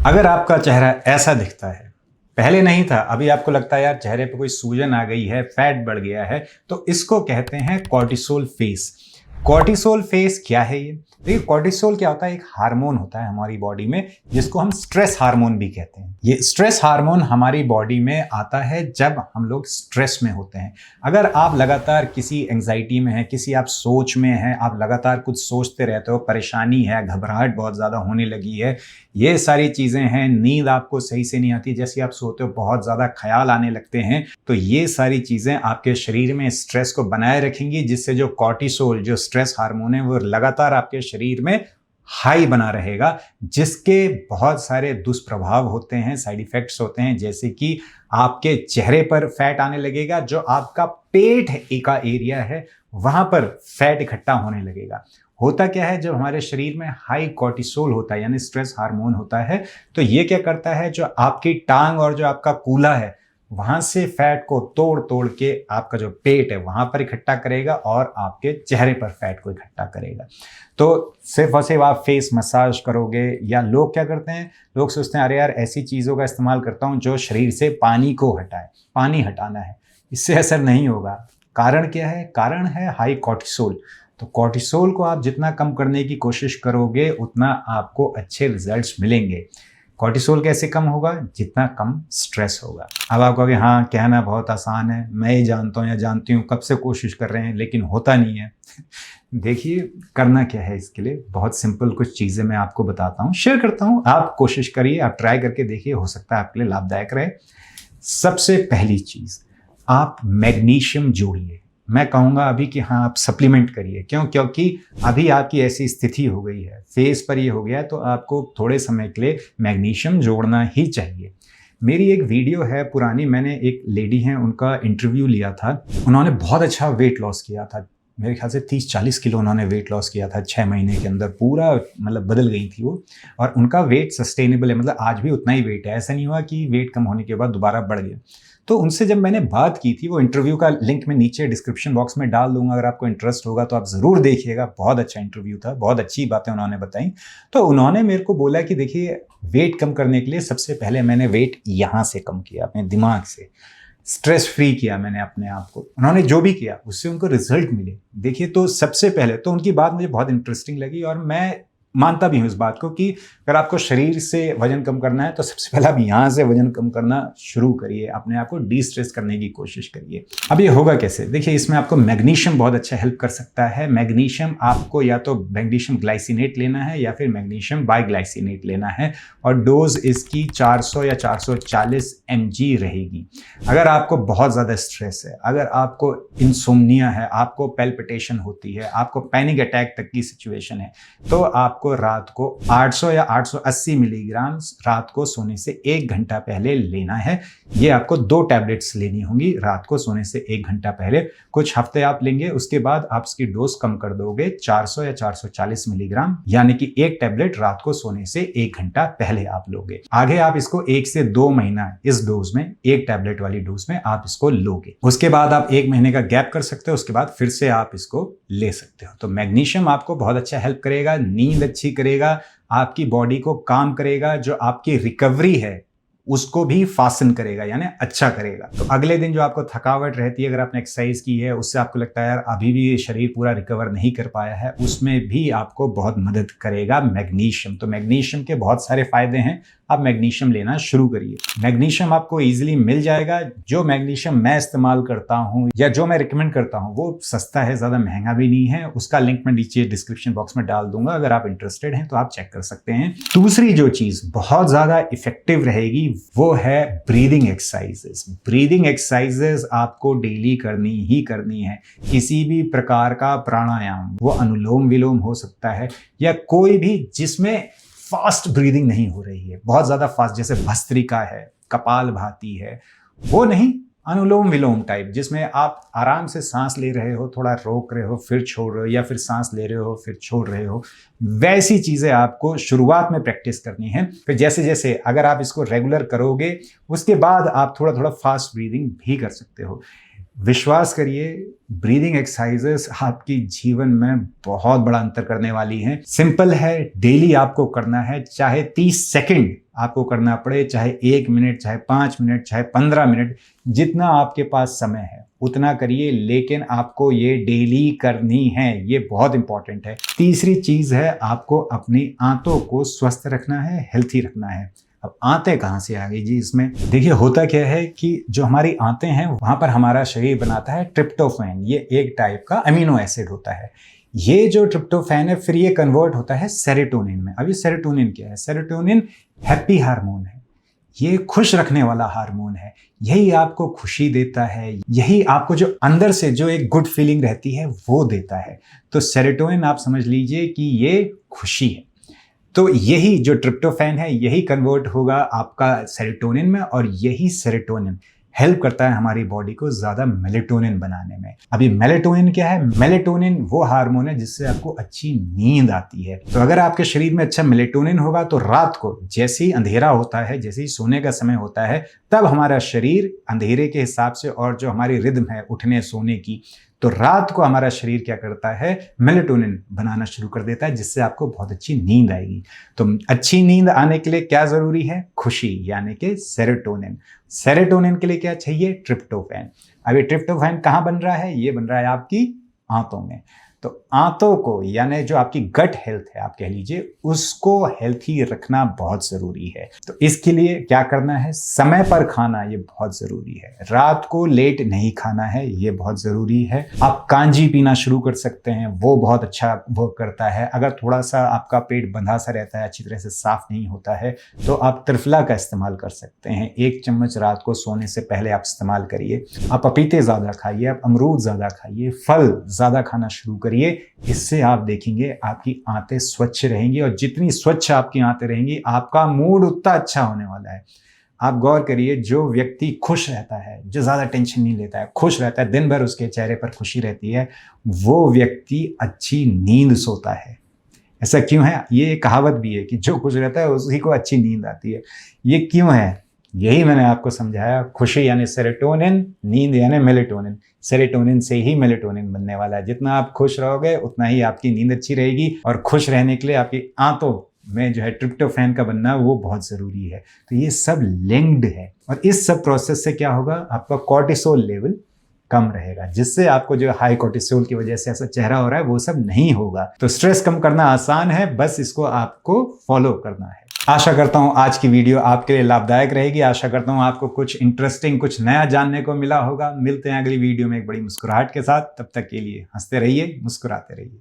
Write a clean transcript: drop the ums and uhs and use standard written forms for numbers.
अगर आपका चेहरा ऐसा दिखता है, पहले नहीं था, अभी आपको लगता है यार चेहरे पे कोई सूजन आ गई है, फैट बढ़ गया है, तो इसको कहते हैं कॉर्टिसोल फेस। कॉर्टिसोल फेस क्या है ये? देखिए, कॉर्टिसोल क्या होता है? एक हार्मोन होता है हमारी बॉडी में जिसको हम स्ट्रेस हार्मोन भी कहते हैं। ये स्ट्रेस हार्मोन हमारी बॉडी में आता है जब हम लोग स्ट्रेस में होते हैं। अगर आप लगातार किसी एंजाइटी में हैं, किसी आप सोच में हैं, आप लगातार कुछ सोचते रहते हो, परेशानी है, घबराहट बहुत ज़्यादा होने लगी है, ये सारी चीज़ें हैं, नींद आपको सही से नहीं आती, जैसे आप सोते हो बहुत ज़्यादा ख्याल आने लगते हैं, तो ये सारी चीज़ें आपके शरीर में स्ट्रेस को बनाए रखेंगी, जिससे जो कॉर्टिसोल, जो स्ट्रेस हार्मोन है, वो लगातार आपके शरीर में हाई बना रहेगा, जिसके बहुत सारे दुष्प्रभाव होते हैं, साइड इफेक्ट्स होते हैं, जैसे कि आपके चेहरे पर फैट आने लगेगा, जो आपका पेट का एरिया है वहां पर फैट इकट्ठा होने लगेगा। होता क्या है, जब हमारे शरीर में हाई कॉर्टिसोल होता है यानी स्ट्रेस हार्मोन होता है, तो ये क्या करता है, जो आपकी टांग और जो आपका कूल्हा है वहां से फैट को तोड़ तोड़ के आपका जो पेट है वहां पर इकट्ठा करेगा और आपके चेहरे पर फैट को इकट्ठा करेगा। तो सिर्फ और सिर्फ आप फेस मसाज करोगे, या लोग क्या करते हैं, लोग सोचते हैं अरे यार ऐसी चीज़ों का इस्तेमाल करता हूँ जो शरीर से पानी को हटाए, पानी हटाना है, इससे असर नहीं होगा। कारण क्या है? कारण है हाई कॉर्टिसोल। तो कॉर्टिसोल को आप जितना कम करने की कोशिश करोगे उतना आपको अच्छे रिजल्ट्स मिलेंगे। कॉर्टिसोल कैसे कम होगा? जितना कम स्ट्रेस होगा। अब आप कहोगे हाँ कहना बहुत आसान है, मैं ही जानता हूँ या जानती हूँ, कब से कोशिश कर रहे हैं लेकिन होता नहीं है। देखिए, करना क्या है इसके लिए, बहुत सिंपल कुछ चीज़ें मैं आपको बताता हूँ, शेयर करता हूँ, आप कोशिश करिए, आप ट्राई करके देखिए, हो सकता है आपके लिए लाभदायक रहे। सबसे पहली चीज़, आप मैग्नीशियम जोड़िए। मैं कहूँगा अभी कि हाँ आप सप्लीमेंट करिए। क्यों? क्योंकि अभी आपकी ऐसी स्थिति हो गई है, फेस पर ये हो गया है, तो आपको थोड़े समय के लिए मैग्नीशियम जोड़ना ही चाहिए। मेरी एक वीडियो है पुरानी, मैंने एक लेडी हैं उनका इंटरव्यू लिया था, उन्होंने बहुत अच्छा वेट लॉस किया था, मेरे ख्याल से 30-40 किलो उन्होंने वेट लॉस किया था 6 महीने के अंदर, पूरा मतलब बदल गई थी वो, और उनका वेट सस्टेनेबल है, मतलब आज भी उतना ही वेट है, ऐसा नहीं हुआ कि वेट कम होने के बाद दोबारा बढ़ गया। तो उनसे जब मैंने बात की थी, वो इंटरव्यू का लिंक मैं नीचे डिस्क्रिप्शन बॉक्स में डाल दूंगा, अगर आपको इंटरेस्ट होगा तो आप ज़रूर देखिएगा, बहुत अच्छा इंटरव्यू था, बहुत अच्छी बातें उन्होंने बताई। तो उन्होंने मेरे को बोला कि देखिए, वेट कम करने के लिए सबसे पहले मैंने वेट यहाँ से कम किया, अपने दिमाग से, स्ट्रेस फ्री किया मैंने अपने आप को। उन्होंने जो भी किया उससे उनको रिजल्ट मिले। देखिए, तो सबसे पहले तो उनकी बात मुझे बहुत इंटरेस्टिंग लगी, और मैं मानता भी हूँ इस बात को कि अगर आपको शरीर से वजन कम करना है तो सबसे पहले आप यहाँ से वजन कम करना शुरू करिए, अपने आप को डी स्ट्रेस करने की कोशिश करिए। अब ये होगा कैसे? देखिए, इसमें आपको मैग्नीशियम बहुत अच्छा हेल्प कर सकता है। मैग्नीशियम आपको या तो मैग्नीशियम ग्लाइसिनेट लेना है या फिर मैग्नीशियम बाइग्लाइसिनेट लेना है, और डोज इसकी 400 या 440 mg रहेगी। अगर आपको बहुत ज़्यादा स्ट्रेस है, अगर आपको इंसोम्निया है, आपको पैल्पिटेशन होती है, आपको पैनिक अटैक तक की सिचुएशन है, तो आपको रात को 800 या 880 मिलीग्राम रात को सोने से 1 घंटा पहले लेना है। ये आपको 2 टैबलेट्स लेनी होंगी रात को सोने से 1 घंटा पहले। कुछ हफ्ते आप लेंगे, उसके बाद आप इसकी डोज कम कर दोगे 400 या 440 मिलीग्राम, यानी कि 1 टैबलेट रात को सोने से 1 घंटा पहले आप लोगे। आगे आप इसको 1 से 2 महीना इस डोज में, 1 टैबलेट वाली डोज में आप इसको लोगे। उसके बाद आप 1 महीने का गैप कर सकते हो, उसके बाद फिर से आप इसको ले सकते हो। तो मैग्नीशियम आपको बहुत अच्छा हेल्प करेगा, नींद अच्छी करेगा, आपकी बॉडी को काम करेगा, जो आपकी रिकवरी है उसको भी फास्ट करेगा, यानी अच्छा करेगा। तो अगले दिन जो आपको थकावट रहती है, अगर आपने एक्सरसाइज की है, उससे आपको लगता है यार अभी भी शरीर पूरा रिकवर नहीं कर पाया है, उसमें भी आपको बहुत मदद करेगा मैग्नीशियम। तो मैग्नीशियम के बहुत सारे फायदे हैं, आप मैग्नीशियम लेना शुरू करिए। मैग्नीशियम आपको इजीली मिल जाएगा। जो मैग्नीशियम मैं इस्तेमाल करता हूँ या जो मैं रिकमेंड करता हूँ वो सस्ता है, ज़्यादा महंगा भी नहीं है, उसका लिंक मैं नीचे डिस्क्रिप्शन बॉक्स में डाल दूंगा, अगर आप इंटरेस्टेड हैं तो आप चेक कर सकते हैं। दूसरी जो चीज़ बहुत ज़्यादा इफेक्टिव रहेगी वो है ब्रीदिंग एक्सरसाइजेस। ब्रीदिंग एक्सरसाइजेस आपको डेली करनी ही करनी है। किसी भी प्रकार का प्राणायाम, वो अनुलोम विलोम हो सकता है, या कोई भी जिसमें फास्ट ब्रीदिंग नहीं हो रही है, बहुत ज्यादा फास्ट, जैसे भस्त्रिका है, कपालभाति है, वो नहीं, अनुलोम विलोम टाइप, जिसमें आप आराम से सांस ले रहे हो, थोड़ा रोक रहे हो फिर छोड़ रहे हो, या फिर सांस ले रहे हो फिर छोड़ रहे हो, वैसी चीजें आपको शुरुआत में प्रैक्टिस करनी है। फिर जैसे जैसे अगर आप इसको रेगुलर करोगे, उसके बाद आप थोड़ा थोड़ा फास्ट ब्रीदिंग भी कर सकते हो। विश्वास करिए, ब्रीदिंग एक्सरसाइजेस आपकी जीवन में बहुत बड़ा अंतर करने वाली हैं। सिंपल है, डेली आपको करना है, चाहे 30 सेकंड आपको करना पड़े, चाहे 1 मिनट, चाहे 5 मिनट, चाहे 15 मिनट, जितना आपके पास समय है उतना करिए, लेकिन आपको ये डेली करनी है। ये बहुत इंपॉर्टेंट है। तीसरी चीज है, आपको अपनी आंतों को स्वस्थ रखना है, हेल्थी रखना है। अब आंतें कहाँ से आ गई जी इसमें? देखिए, होता क्या है कि जो हमारी आंतें हैं वहां पर हमारा शरीर बनाता है ट्रिप्टोफैन। ये एक टाइप का अमीनो एसिड होता है। ये जो ट्रिप्टोफैन है फिर ये कन्वर्ट होता है सेरोटोनिन में। अब ये सेरोटोनिन क्या है? सेरोटोनिन हैप्पी हार्मोन है, ये खुश रखने वाला हार्मोन है। यही आपको खुशी देता है, यही आपको जो अंदर से जो एक गुड फीलिंग रहती है वो देता है। तो सेरोटोनिन आप समझ लीजिए कि ये खुशी है। तो यही जो ट्रिप्टोफैन है यही कन्वर्ट होगा आपका सेरोटोनिन में, और यही सेरोटोनिन हेल्प करता है हमारी बॉडी को ज्यादा मेलेटोनिन बनाने में। अभी मेलेटोनिन क्या है? मेलेटोनिन वो हार्मोन है जिससे आपको अच्छी नींद आती है। तो अगर आपके शरीर में अच्छा मेलेटोनिन होगा तो रात को जैसे ही अंधेरा होता है, जैसे ही सोने का समय होता है, तब हमारा शरीर अंधेरे के हिसाब से, और जो हमारी रिदम है उठने सोने की, तो रात को हमारा शरीर क्या करता है? मेलेटोनिन बनाना शुरू कर देता है, जिससे आपको बहुत अच्छी नींद आएगी। तो अच्छी नींद आने के लिए क्या जरूरी है? खुशी, यानी कि सेरोटोनिन। सेरोटोनिन के लिए क्या चाहिए? ट्रिप्टोफैन। अब ये ट्रिप्टोफैन कहाँ बन रहा है? ये बन रहा है आपकी आंतों में। तो आंतों को, यानी जो आपकी गट हेल्थ है आप कह लीजिए, उसको हेल्थी रखना बहुत जरूरी है। तो इसके लिए क्या करना है? समय पर खाना, ये बहुत जरूरी है। रात को लेट नहीं खाना है, ये बहुत जरूरी है। आप कांजी पीना शुरू कर सकते हैं, वो बहुत अच्छा वर्क करता है। अगर थोड़ा सा आपका पेट बंधा सा रहता है, अच्छी तरह से साफ नहीं होता है, तो आप त्रिफला का इस्तेमाल कर सकते हैं। 1 चम्मच रात को सोने से पहले आप इस्तेमाल करिए। आप पपीते ज्यादा खाइए, आप अमरूद ज्यादा खाइए, फल ज्यादा खाना शुरू करिए। इससे आप देखेंगे आपकी आंतें स्वच्छ रहेंगी, और जितनी स्वच्छ आपकी आंतें रहेंगी आपका मूड उतना अच्छा होने वाला है। आप गौर करिए, जो व्यक्ति खुश रहता है, जो ज्यादा टेंशन नहीं लेता है, खुश रहता है, दिन भर उसके चेहरे पर खुशी रहती है, वो व्यक्ति अच्छी नींद सोता है। ऐसा क्यों है? ये कहावत भी है कि जो खुश रहता है उसी को अच्छी नींद आती है। ये क्यों है? यही मैंने आपको समझाया। खुशी यानी सेरोटोनिन, नींद यानी मेलेटोनिन। सेरोटोनिन से ही मेलेटोनिन बनने वाला है। जितना आप खुश रहोगे उतना ही आपकी नींद अच्छी रहेगी, और खुश रहने के लिए आपकी आंतों में जो है ट्रिप्टोफैन का बनना वो बहुत जरूरी है। तो ये सब लिंक्ड है, और इस सब प्रोसेस से क्या होगा? आपका कॉर्टिसोल लेवल कम रहेगा, जिससे आपको जो हाई कॉर्टिसोल की वजह से ऐसा चेहरा हो रहा है वो सब नहीं होगा। तो स्ट्रेस कम करना आसान है, बस इसको आपको फॉलो करना है। आशा करता हूं आज की वीडियो आपके लिए लाभदायक रहेगी। आशा करता हूं आपको कुछ इंटरेस्टिंग, कुछ नया जानने को मिला होगा। मिलते हैं अगली वीडियो में एक बड़ी मुस्कुराहट के साथ। तब तक के लिए हंसते रहिए, मुस्कुराते रहिए।